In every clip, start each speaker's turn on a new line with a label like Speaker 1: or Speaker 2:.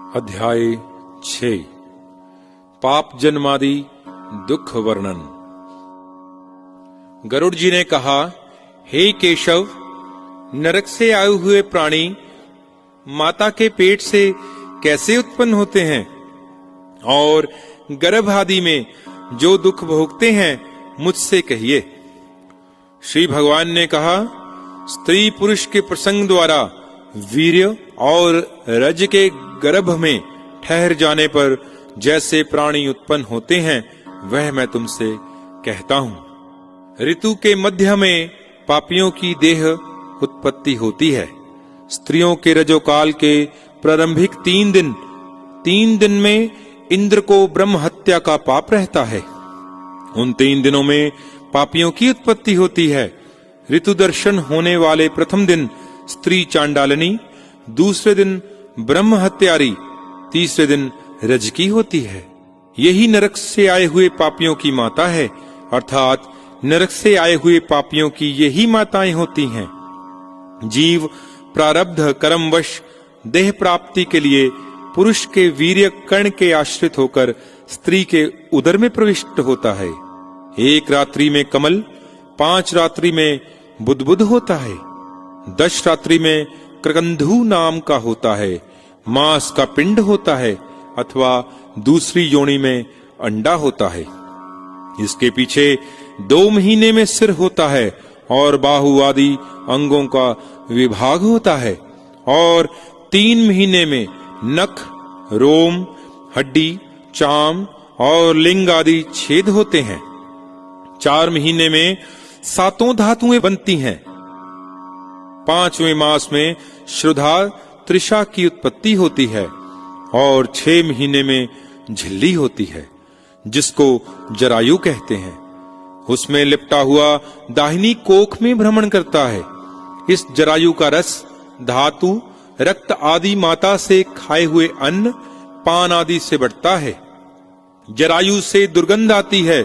Speaker 1: अध्याय 6 पाप जन्मादि दुख वर्णन। गरुड़ जी ने कहा, हे केशव, नरक से आए हुए प्राणी माता के पेट से कैसे उत्पन्न होते हैं और गर्भ आदि में जो दुख भोगते हैं मुझसे कहिए। श्री भगवान ने कहा, स्त्री पुरुष के प्रसंग द्वारा वीर्य और रज के गर्भ में ठहर जाने पर जैसे प्राणी उत्पन्न होते हैं वह मैं तुमसे कहता हूं। ऋतु के मध्य में पापियों की देह उत्पत्ति होती है। स्त्रियों के रजोकाल के प्रारंभिक 3 दिन में इंद्र को ब्रह्म हत्या का पाप रहता है। उन 3 दिनों में पापियों की उत्पत्ति होती है। ऋतु दर्शन होने वाले प्रथम दिन स्त्री चांडालनी, दूसरे दिन ब्रह्म हत्यारी, तीसरे दिन रजकी होती है। यही नरक से आए हुए पापियों की माता है, अर्थात नरक से आए हुए पापियों की यही माताएं होती हैं। जीव प्रारब्ध कर्मवश देह प्राप्ति के लिए पुरुष के वीर्य कर्ण के आश्रित होकर स्त्री के उदर में प्रविष्ट होता है। 1 रात्रि में कमल, 5 रात्रि में बुदबुद होता है, 10 रात्रि में क्रकंधु नाम का होता है, मांस का पिंड होता है अथवा दूसरी योनि में अंडा होता है। इसके पीछे 2 महीने में सिर होता है और बाहु आदि अंगों का विभाग होता है और 3 महीने में नख, रोम, हड्डी, चाम और लिंग आदि छेद होते हैं। 4 महीने में 7 धातुएं बनती हैं। 5वें मास में श्रुधा त्रिषा की उत्पत्ति होती है और 6 महीने में झिल्ली होती है जिसको जरायु कहते हैं। उसमें लिपटा हुआ दाहिनी कोख में भ्रमण करता है। इस जरायु का रस धातु, रक्त आदि माता से खाए हुए अन्न, पान आदि से बढ़ता है। जरायु से दुर्गंध आती है।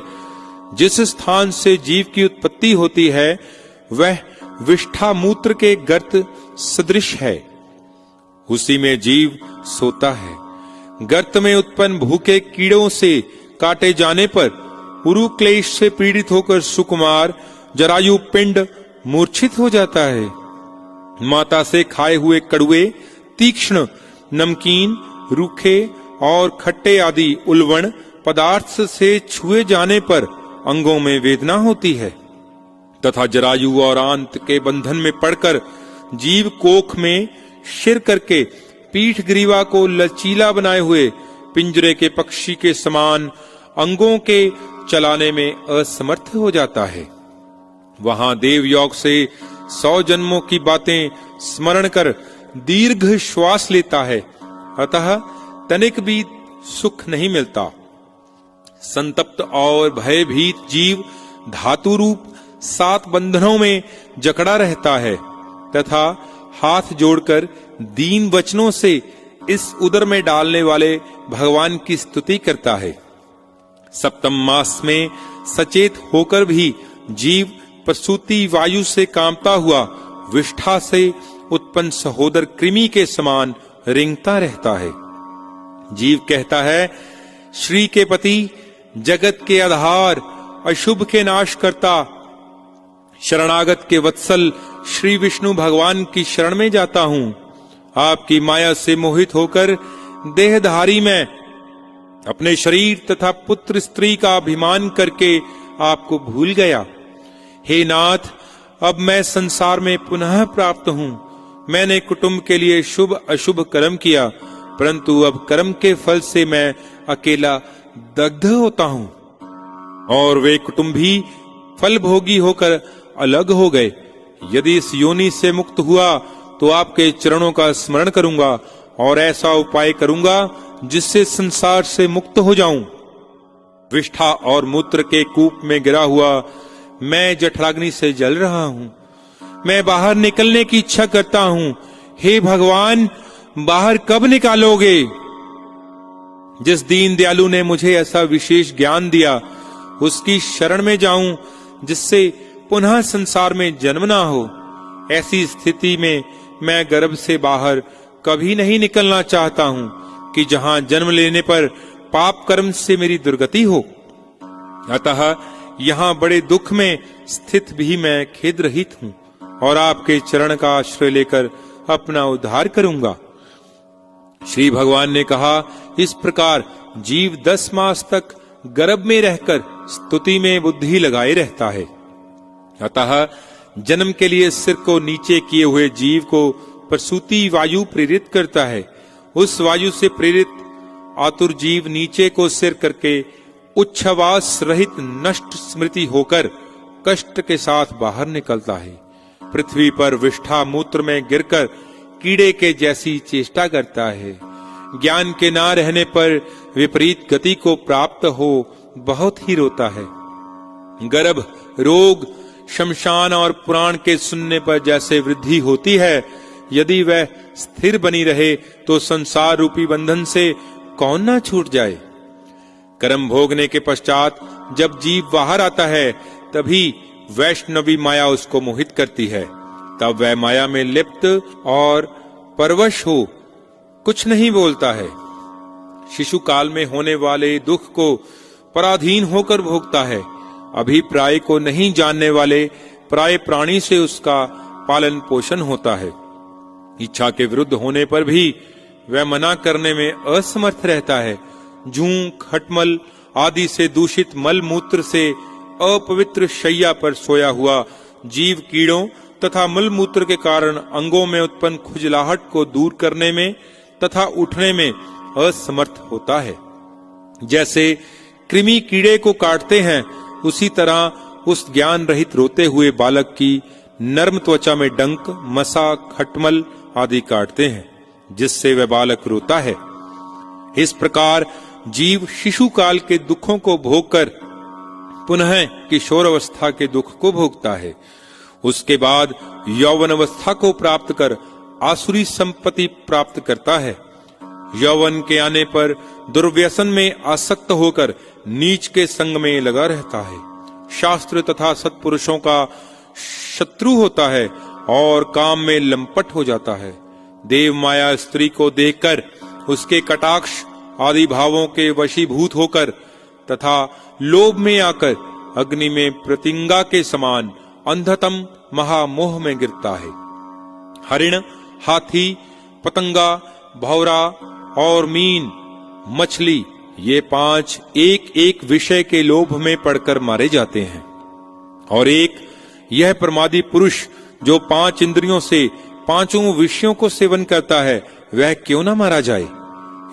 Speaker 1: जिस स्थान से जीव की उत्पत्ति होती है वह विष्ठा मूत्र के गर्त सदृश है। उसी में जीव सोता है। गर्त में उत्पन्न भूखे कीड़ों से काटे जाने पर उरु क्लेश से पीड़ित होकर सुकुमार जरायु पिंड मूर्छित हो जाता है। माता से खाए हुए कड़ुए, तीक्ष्ण, नमकीन, रूखे और खट्टे आदि उल्वण पदार्थ से छुए जाने पर अंगों में वेदना होती है तथा जरायु और आंत के बंधन में पड़कर जीव कोख में शिर करके पीठ ग्रीवा को लचीला बनाए हुए पिंजरे के पक्षी के समान अंगों के चलाने में असमर्थ हो जाता है। वहां देव योग से 100 जन्मों की बातें स्मरण कर दीर्घ श्वास लेता है, अतः तनिक भी सुख नहीं मिलता। संतप्त और भयभीत जीव धातु रूप 7 बंधनों में जकड़ा रहता है तथा हाथ जोड़कर दीन वचनों से इस उदर में डालने वाले भगवान की स्तुति करता है। सप्तम मास में सचेत होकर भी जीव प्रसूति वायु से कांपता हुआ विष्ठा से उत्पन्न सहोदर कृमि के समान रेंगता रहता है। जीव कहता है, श्री के पति, जगत के आधार, अशुभ के नाश करता, शरणागत के वत्सल श्री विष्णु भगवान की शरण में जाता हूं। आपकी माया से मोहित होकर देहधारी मैं अपने शरीर तथा पुत्र स्त्री का अभिमान करके आपको भूल गया। हे नाथ, अब मैं संसार में पुनः प्राप्त हूं। मैंने कुटुंब के लिए शुभ अशुभ कर्म किया, परंतु अब कर्म के फल से मैं अकेला दग्ध होता हूं और वे कुटुंबी फल भोगी होकर अलग हो गए। यदि इस योनि से मुक्त हुआ तो आपके चरणों का स्मरण करूंगा और ऐसा उपाय करूंगा जिससे संसार से मुक्त हो जाऊं। विष्ठा और मूत्र के कूप में गिरा हुआ मैं जठराग्नि से जल रहा हूं। मैं बाहर निकलने की इच्छा करता हूं। हे भगवान, बाहर कब निकालोगे? जिस दीन दयालु ने मुझे ऐसा विशेष ज्ञान दिया उसकी शरण में जाऊं जिससे पुनः संसार में जन्म ना हो। ऐसी स्थिति में मैं गर्भ से बाहर कभी नहीं निकलना चाहता हूं। कि जहां जन्म लेने पर पाप कर्म से मेरी दुर्गति हो। अतः यहाँ बड़े दुख में स्थित भी मैं खेद रहित हूँ और आपके चरण का आश्रय लेकर अपना उद्धार करूंगा। श्री भगवान ने कहा, इस प्रकार जीव 10 मास तक गर्भ में रहकर स्तुति में बुद्धि लगाए रहता है। अतः जन्म के लिए सिर को नीचे किए हुए जीव को प्रसूति वायु प्रेरित करता है। उस वायु से प्रेरित आतुर जीव नीचे को सिर करके उच्छ्वास रहित नष्ट स्मृति होकर कष्ट के साथ बाहर निकलता है। पृथ्वी पर विष्ठा मूत्र में गिरकर कीड़े के जैसी चेष्टा करता है। ज्ञान के ना रहने पर विपरीत गति को प्राप्त हो बहुत ही रोता है। गर्भ, रोग, शमशान और पुराण के सुनने पर जैसे वृद्धि होती है, यदि वह स्थिर बनी रहे तो संसार रूपी बंधन से कौन ना छूट जाए। कर्म भोगने के पश्चात जब जीव बाहर आता है, तभी वैष्णवी माया उसको मोहित करती है। तब वह माया में लिप्त और परवश हो कुछ नहीं बोलता है। शिशु काल में होने वाले दुख को पराधीन होकर भोगता है। अभिप्राय को नहीं जानने वाले प्राय प्राणी से उसका पालन पोषण होता है। इच्छा के विरुद्ध होने पर भी वह मना करने में असमर्थ रहता है। जूं, खटमल आदि से दूषित मल मूत्र से अपवित्र शैया पर सोया हुआ जीव कीड़ों तथा मल मूत्र के कारण अंगों में उत्पन्न खुजलाहट को दूर करने में तथा उठने में असमर्थ होता है। जैसे कृमि कीड़े को काटते हैं, उसी तरह उस ज्ञान रहित रोते हुए बालक की नर्म त्वचा में डंक, मसा, खटमल आदि काटते हैं, जिससे वह बालक रोता है। इस प्रकार जीव शिशु काल के दुखों को भोगकर पुनः किशोर अवस्था के दुख को भोगता है। उसके बाद यौवन अवस्था को प्राप्त कर आसुरी संपत्ति प्राप्त करता है। यौवन के आने पर दुर्व्यसन में आसक्त होकर नीच के संग में लगा रहता है। शास्त्र तथा सत्पुरुषों का शत्रु होता है और काम में लंपट हो जाता है। देव माया स्त्री को देखकर उसके कटाक्ष आदि भावों के वशीभूत होकर तथा लोभ में आकर अग्नि में प्रतिंगा के समान अंधतम महामोह में गिरता है। हरिण, हाथी, पतंगा, भौरा और मीन, मछली, ये 5 एक एक विषय के लोभ में पड़कर मारे जाते हैं। और एक यह प्रमादी पुरुष जो 5 इंद्रियों से 5 विषयों को सेवन करता है, वह क्यों न मारा जाए।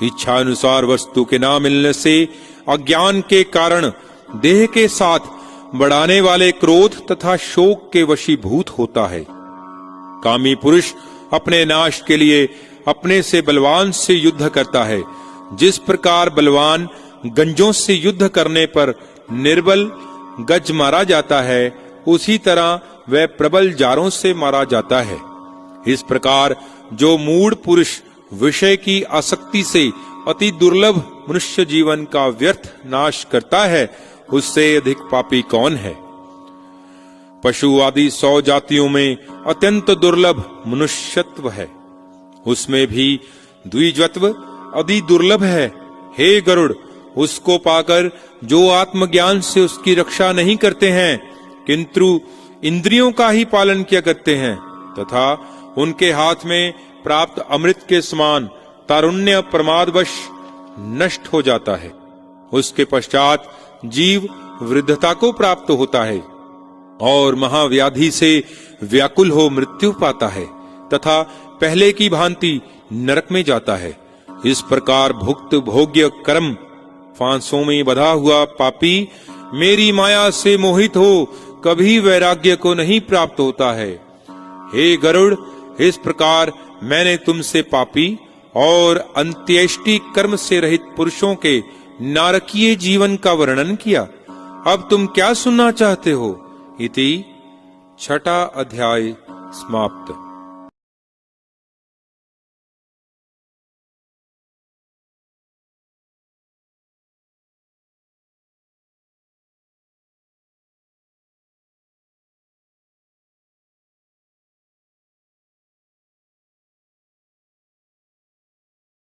Speaker 1: इच्छा अनुसार वस्तु के ना मिलने से अज्ञान के कारण देह के साथ बढ़ाने वाले क्रोध तथा शोक के वशीभूत होता है। कामी पुरुष अपने नाश के लिए अपने से बलवान से युद्ध करता है। जिस प्रकार बलवान गंजों से युद्ध करने पर निर्बल गज मारा जाता है, उसी तरह वह प्रबल जारों से मारा जाता है। इस प्रकार जो मूढ़ पुरुष विषय की आसक्ति से अति दुर्लभ मनुष्य जीवन का व्यर्थ नाश करता है, उससे अधिक पापी कौन है। पशु आदि 100 जातियों में अत्यंत दुर्लभ मनुष्यत्व है, उसमें भी द्विजत्व अति दुर्लभ है। हे गरुड़, उसको पाकर जो आत्मज्ञान से उसकी रक्षा नहीं करते हैं, किंतु इंद्रियों का ही पालन किया करते हैं तथा उनके हाथ में प्राप्त अमृत के समान तारुण्य प्रमादवश नष्ट हो जाता है। उसके पश्चात जीव वृद्धता को प्राप्त होता है और महाव्याधि से व्याकुल हो मृत्यु पाता है तथा पहले की भांति नरक में जाता है। इस प्रकार भुक्त भोग्य कर्म फांसों में बंधा हुआ पापी मेरी माया से मोहित हो कभी वैराग्य को नहीं प्राप्त होता है। हे गरुड़, इस प्रकार मैंने तुमसे पापी और अंत्येष्टि कर्म से रहित पुरुषों के नारकीय जीवन का वर्णन किया। अब तुम क्या सुनना चाहते हो? इति 6वां अध्याय समाप्त।